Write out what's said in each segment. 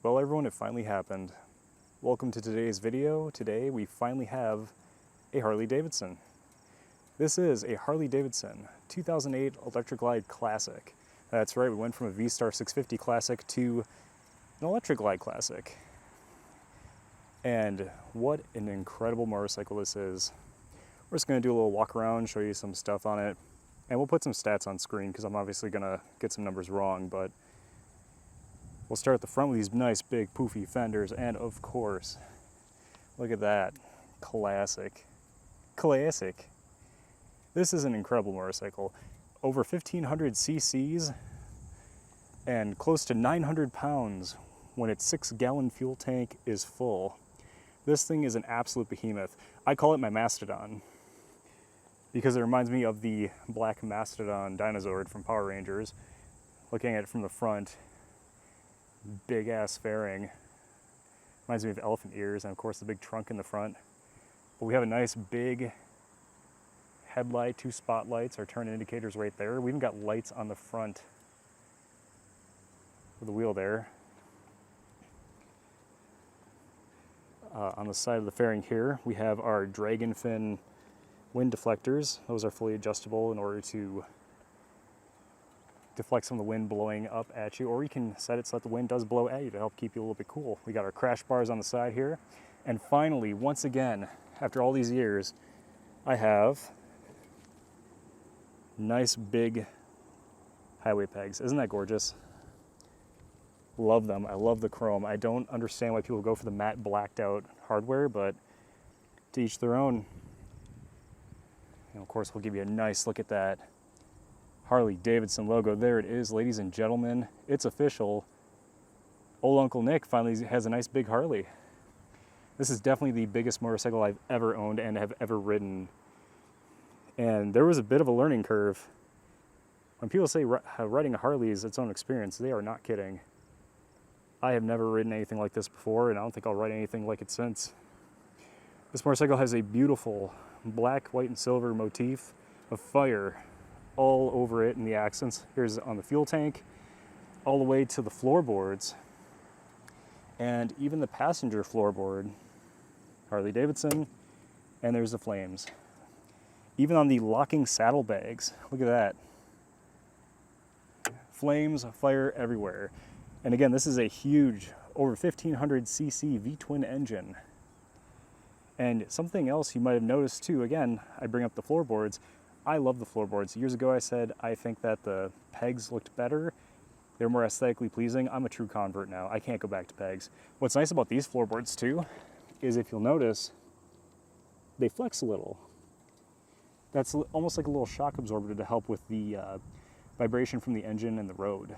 Well everyone, it finally happened. Welcome to today's video. Today we finally have a Harley Davidson. This is a Harley Davidson 2008 Electra Glide Classic. That's right, we went from a V-Star 650 Classic to an Electra Glide Classic. And what an incredible motorcycle this is. We're just going to do a little walk around, show you some stuff on it, and we'll put some stats on screen because I'm obviously going to get some numbers wrong, but we'll start at the front with these nice big poofy fenders, and of course, look at that, classic. Classic. This is an incredible motorcycle. Over 1,500 cc's and close to 900 pounds when its 6-gallon fuel tank is full. This thing is an absolute behemoth. I call it my Mastodon because it reminds me of the black Mastodon dinosaur from Power Rangers. Looking at it from the front, big ass fairing. Reminds me of elephant ears, and of course the big trunk in the front. But we have a nice big headlight, 2 spotlights, our turn indicators right there. We even got lights on the front of the wheel there. On the side of the fairing here, we have our dragon fin wind deflectors. Those are fully adjustable in order to deflect some of the wind blowing up at you, or you can set it so that the wind does blow at you to help keep you a little bit cool. We got our crash bars on the side here. And finally, once again, after all these years, I have nice big highway pegs. Isn't that gorgeous? Love them. I love the chrome. I don't understand why people go for the matte blacked out hardware, but to each their own. And of course, we'll give you a nice look at that Harley Davidson logo. There it is, ladies and gentlemen. It's official. Old Uncle Nick finally has a nice big Harley. This is definitely the biggest motorcycle I've ever owned and have ever ridden. And there was a bit of a learning curve. When people say riding a Harley is its own experience, they are not kidding. I have never ridden anything like this before, and I don't think I'll ride anything like it since. This motorcycle has a beautiful black, white, and silver motif of fire all over it in the accents. Here's on the fuel tank, all the way to the floorboards, and even the passenger floorboard, Harley Davidson, and there's the flames. Even on the locking saddlebags, look at that. Flames, fire everywhere. And again, this is a huge, over 1,500 cc V-twin engine. And something else you might have noticed too, again, I bring up the floorboards. I love the floorboards. Years ago I said I think that the pegs looked better. They're more aesthetically pleasing. I'm a true convert now. I can't go back to pegs. What's nice about these floorboards too is if you'll notice, they flex a little. That's almost like a little shock absorber to help with the vibration from the engine and the road.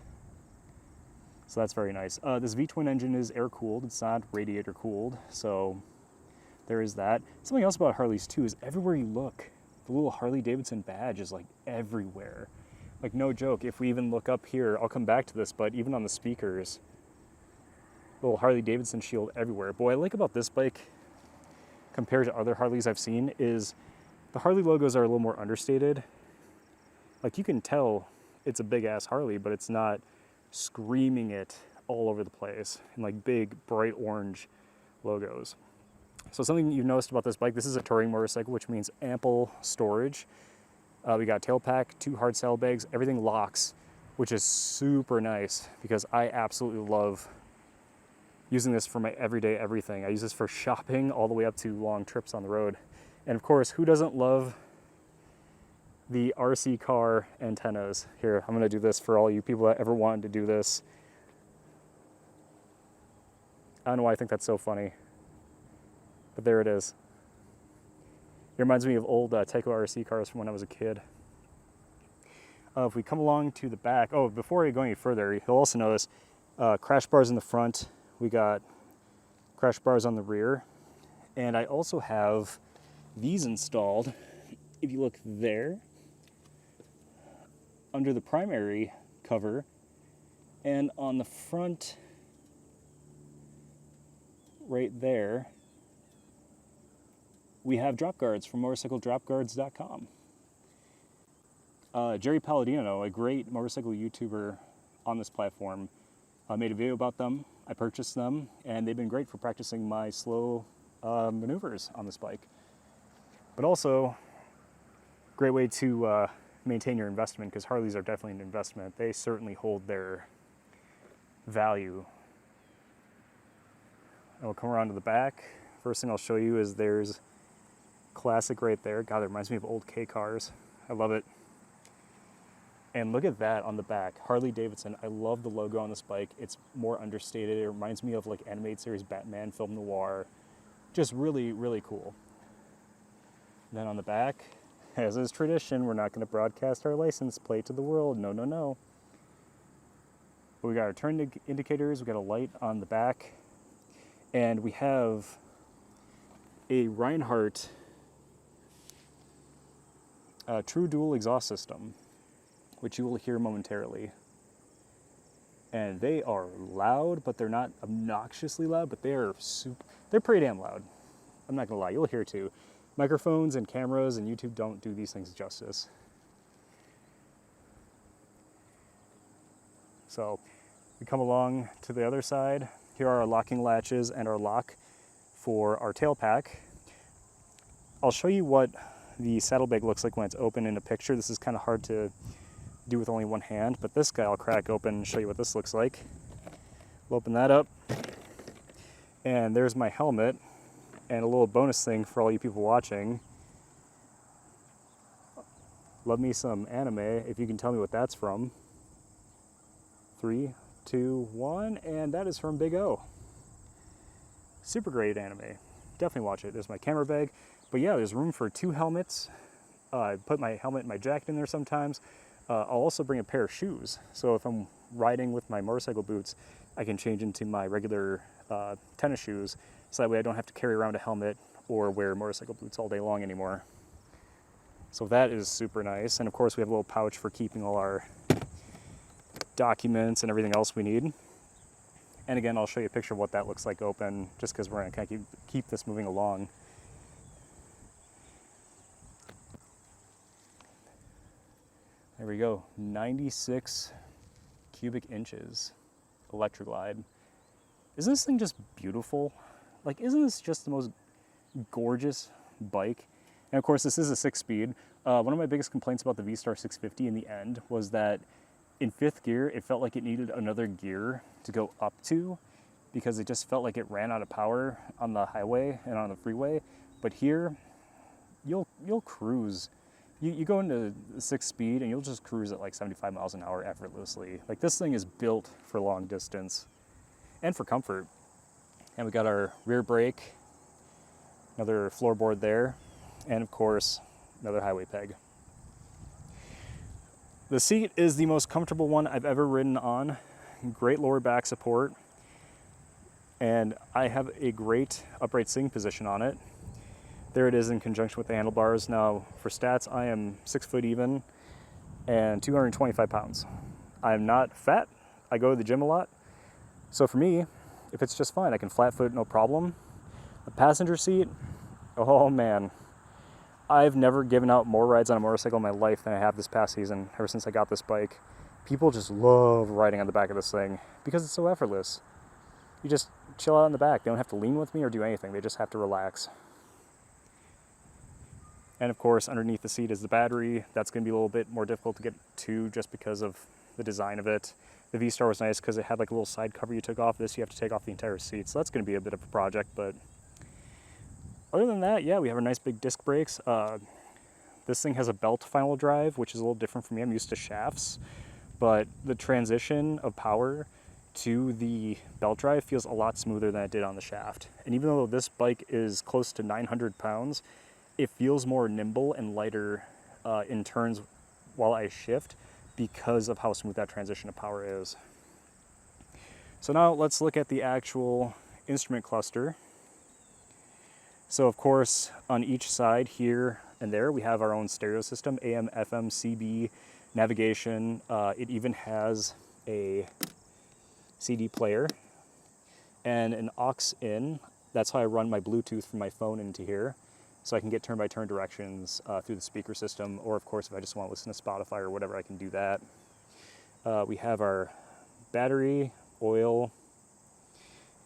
So that's very nice. This V-twin engine is air-cooled. It's not radiator-cooled, so there is that. Something else about Harleys too is everywhere you look, the little Harley Davidson badge is like everywhere. Like no joke, if we even look up here, I'll come back to this, but even on the speakers, little Harley Davidson shield everywhere. But what I like about this bike compared to other Harleys I've seen is the Harley logos are a little more understated. Like you can tell it's a big ass Harley, but it's not screaming it all over the place in like big bright orange logos. So something you've noticed about this bike, this is a touring motorcycle, which means ample storage. We got tail pack, 2 hard saddlebags, everything locks, which is super nice because I absolutely love using this for my everyday everything. I use this for shopping all the way up to long trips on the road. And of course, who doesn't love the RC car antennas? Here, I'm gonna do this for all you people that ever wanted to do this. I don't know why I think that's so funny, but there it is. It reminds me of old Tyco RC cars from when I was a kid. If we come along to the back, oh, before we go any further, you'll also notice crash bars in the front. We got crash bars on the rear. And I also have these installed. If you look there, under the primary cover, and on the front right there, we have drop guards from motorcycledropguards.com. Jerry Palladino, a great motorcycle YouTuber on this platform, made a video about them. I purchased them, and they've been great for practicing my slow maneuvers on this bike. But also, great way to maintain your investment, because Harleys are definitely an investment. They certainly hold their value. And we'll come around to the back. First thing I'll show you is there's classic right there. God, that reminds me of old K cars. I love it. And look at that on the back, Harley Davidson. I love the logo on this bike. It's more understated. It reminds me of like animated series Batman, film noir. Just really, really cool. And then on the back, as is tradition, we're not going to broadcast our license plate to the world. No, no, no. But we got our turn indicators. We got a light on the back. And we have a Reinhardt true dual exhaust system, which you will hear momentarily. And they are loud, but they're not obnoxiously loud, but they're pretty damn loud. I'm not gonna lie, you'll hear too. Microphones and cameras and YouTube don't do these things justice. So we come along to the other side. Here are our locking latches and our lock for our tail pack. I'll show you what the saddlebag looks like when it's open in a picture. This is kind of hard to do with only one hand, but this guy I'll crack open and show you what this looks like. We'll open that up, and there's my helmet. And a little bonus thing for all you people watching. Love me some anime, if you can tell me what that's from. 3, 2, 1, and that is from Big O. Super great anime. Definitely watch it. There's my camera bag. But yeah, there's room for 2 helmets. I put my helmet and my jacket in there sometimes. I'll also bring a pair of shoes. So if I'm riding with my motorcycle boots, I can change into my regular tennis shoes. So that way I don't have to carry around a helmet or wear motorcycle boots all day long anymore. So that is super nice. And of course we have a little pouch for keeping all our documents and everything else we need. And again, I'll show you a picture of what that looks like open, just because we're gonna kind of keep this moving along. There we go, 96 cubic inches, Electra Glide. Isn't this thing just beautiful? Like, isn't this just the most gorgeous bike? And of course, this is a 6-speed. One of my biggest complaints about the V-Star 650 in the end was that in 5th gear, it felt like it needed another gear to go up to, because it just felt like it ran out of power on the highway and on the freeway. But here, you'll cruise. You go into the 6-speed and you'll just cruise at like 75 miles an hour effortlessly. Like, this thing is built for long distance and for comfort. And we got our rear brake, another floorboard there, and of course, another highway peg. The seat is the most comfortable one I've ever ridden on. Great lower back support. And I have a great upright sitting position on it. There it is in conjunction with the handlebars. Now, for stats, I am 6 foot even and 225 pounds. I'm not fat. I go to the gym a lot. So for me, if it's just fine, I can flat foot, no problem. A passenger seat, oh man. I've never given out more rides on a motorcycle in my life than I have this past season, ever since I got this bike. People just love riding on the back of this thing because it's so effortless. You just chill out in the back. They don't have to lean with me or do anything. They just have to relax. And of course, underneath the seat is the battery. That's going to be a little bit more difficult to get to just because of the design of it. The V-Star was nice because it had like a little side cover you took off. This, you have to take off the entire seat. So that's going to be a bit of a project. But other than that, yeah, we have our nice big disc brakes. This thing has a belt final drive, which is a little different for me. I'm used to shafts. But the transition of power to the belt drive feels a lot smoother than it did on the shaft. And even though this bike is close to 900 pounds, it feels more nimble and lighter in turns while I shift because of how smooth that transition of power is. So now let's look at the actual instrument cluster. So of course, on each side here and there, we have our own stereo system, AM, FM, CB, navigation. It even has a CD player and an aux in. That's how I run my Bluetooth from my phone into here. So I can get turn-by-turn directions through the speaker system, or of course if I just want to listen to Spotify or whatever, I can do that. We have our battery, oil,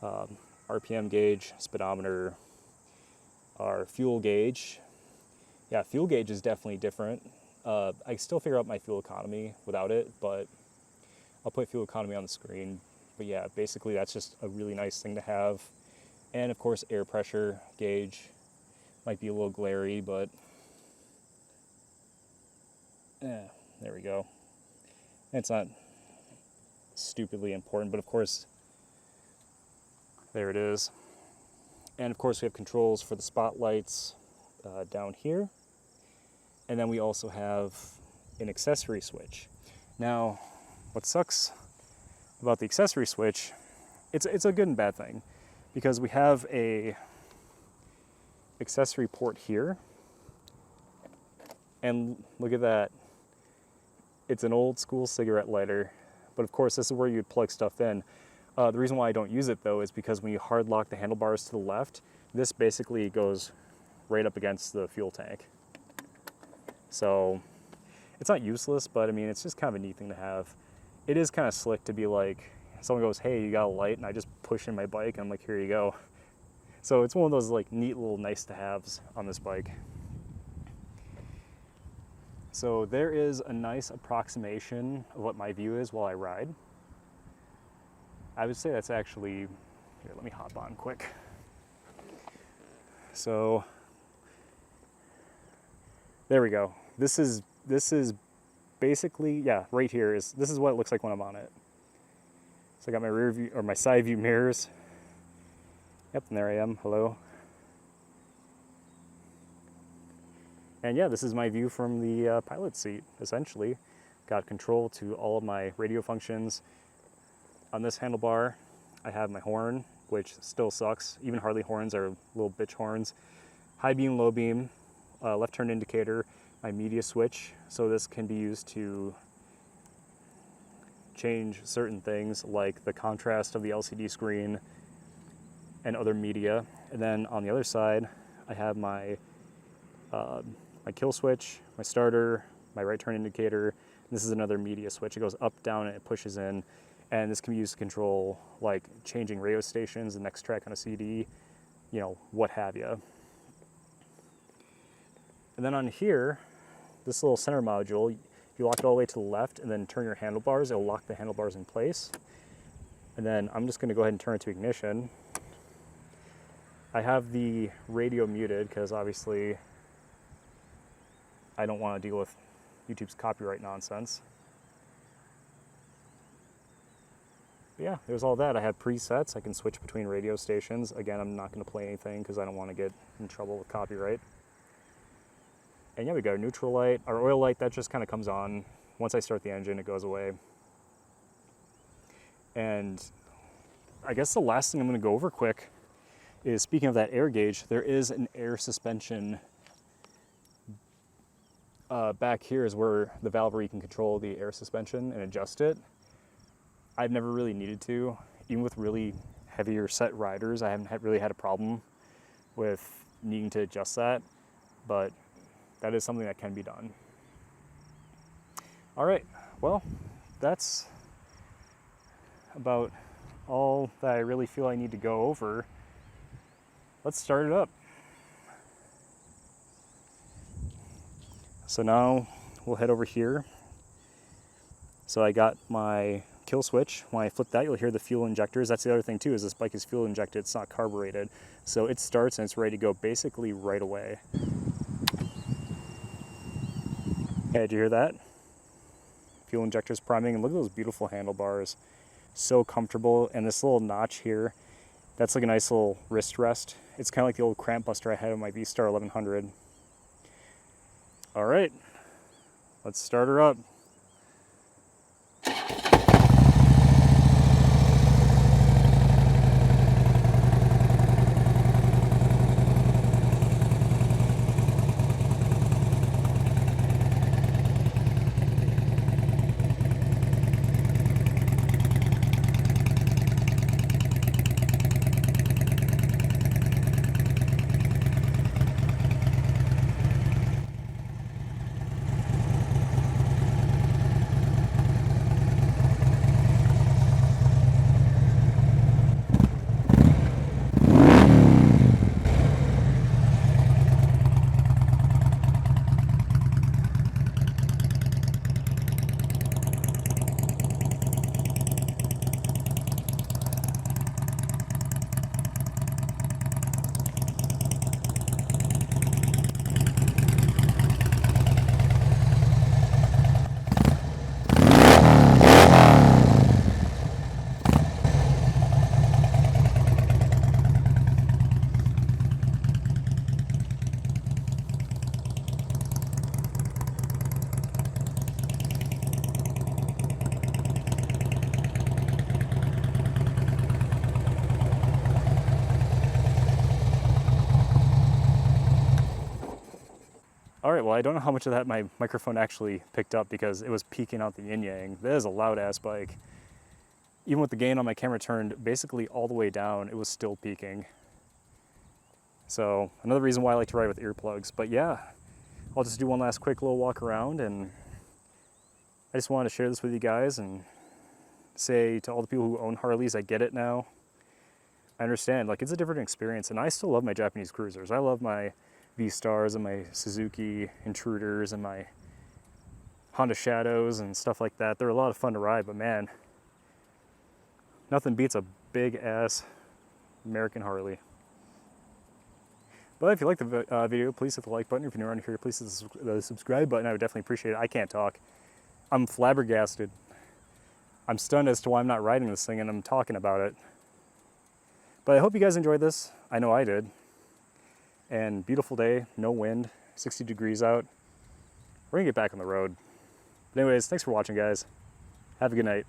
RPM gauge, speedometer, our fuel gauge. Yeah, fuel gauge is definitely different. I can still figure out my fuel economy without it, but I'll put fuel economy on the screen. But yeah, basically that's just a really nice thing to have. And of course, air pressure gauge might be a little glary, but there we go. It's not stupidly important, but of course, there it is. And of course, we have controls for the spotlights down here. And then we also have an accessory switch. Now, what sucks about the accessory switch, it's a good and bad thing, because we have a accessory port here, and look at that. It's an old school cigarette lighter, but of course this is where you'd plug stuff in. The reason why I don't use it though is because when you hard lock the handlebars to the left, this basically goes right up against the fuel tank. So it's not useless, but I mean, it's just kind of a neat thing to have. It is kind of slick to be like, someone goes, hey, you got a light? And I just push in my bike and I'm like, here you go. So it's one of those like neat little nice to haves on this bike. So there is a nice approximation of what my view is while I ride. I would say that's actually, here, let me hop on quick. So there we go. This is basically, yeah, right here this is what it looks like when I'm on it. So I got my rear view or my side view mirrors. Yep, and there I am. Hello. And yeah, this is my view from the pilot seat, essentially. Got control to all of my radio functions. On this handlebar, I have my horn, which still sucks. Even Harley horns are little bitch horns. High beam, low beam, left turn indicator, my media switch. So this can be used to change certain things like the contrast of the LCD screen and other media. And then on the other side, I have my my kill switch, my starter, my right turn indicator. This is another media switch. It goes up, down, and it pushes in. And this can be used to control like changing radio stations, the next track on a CD, you know, what have you. And then on here, this little center module, if you lock it all the way to the left and then turn your handlebars, it'll lock the handlebars in place. And then I'm just gonna go ahead and turn it to ignition. I have the radio muted because obviously I don't want to deal with YouTube's copyright nonsense. But yeah, there's all that. I have presets. I can switch between radio stations. Again, I'm not going to play anything because I don't want to get in trouble with copyright. And yeah, we got our neutral light. Our oil light, that just kind of comes on. Once I start the engine, it goes away. And I guess the last thing I'm going to go over quick is, speaking of that air gauge, there is an air suspension. Back here is where the valve where you can control the air suspension and adjust it. I've never really needed to. Even with really heavier set riders, I haven't really had a problem with needing to adjust that, but that is something that can be done. All right, well, that's about all that I really feel I need to go over. Let's start it up. So now we'll head over here. So I got my kill switch. When I flip that, you'll hear the fuel injectors. That's the other thing too, is this bike is fuel injected, it's not carbureted. So it starts and it's ready to go basically right away. Okay, did you hear that? Fuel injectors priming, and look at those beautiful handlebars. So comfortable, and this little notch here, that's like a nice little wrist rest. It's kind of like the old cramp buster I had on my V-Star 1100. All right, let's start her up. All right, well, I don't know how much of that my microphone actually picked up because it was peaking out the yin-yang. That is a loud-ass bike. Even with the gain on my camera turned basically all the way down, it was still peaking. So another reason why I like to ride with earplugs. But yeah, I'll just do one last quick little walk around, and I just wanted to share this with you guys and say to all the people who own Harleys, I get it now. I understand, like, it's a different experience, and I still love my Japanese cruisers. I love my V-Stars and my Suzuki Intruders and my Honda Shadows and stuff like that. They're a lot of fun to ride, but man, nothing beats a big-ass American Harley. But if you like the video, please hit the like button. If you're new around here, please hit the subscribe button. I would definitely appreciate it. I can't talk. I'm flabbergasted. I'm stunned as to why I'm not riding this thing and I'm talking about it. But I hope you guys enjoyed this. I know I did. And beautiful day, no wind, 60 degrees out. We're gonna get back on the road. But anyways, thanks for watching, guys. Have a good night.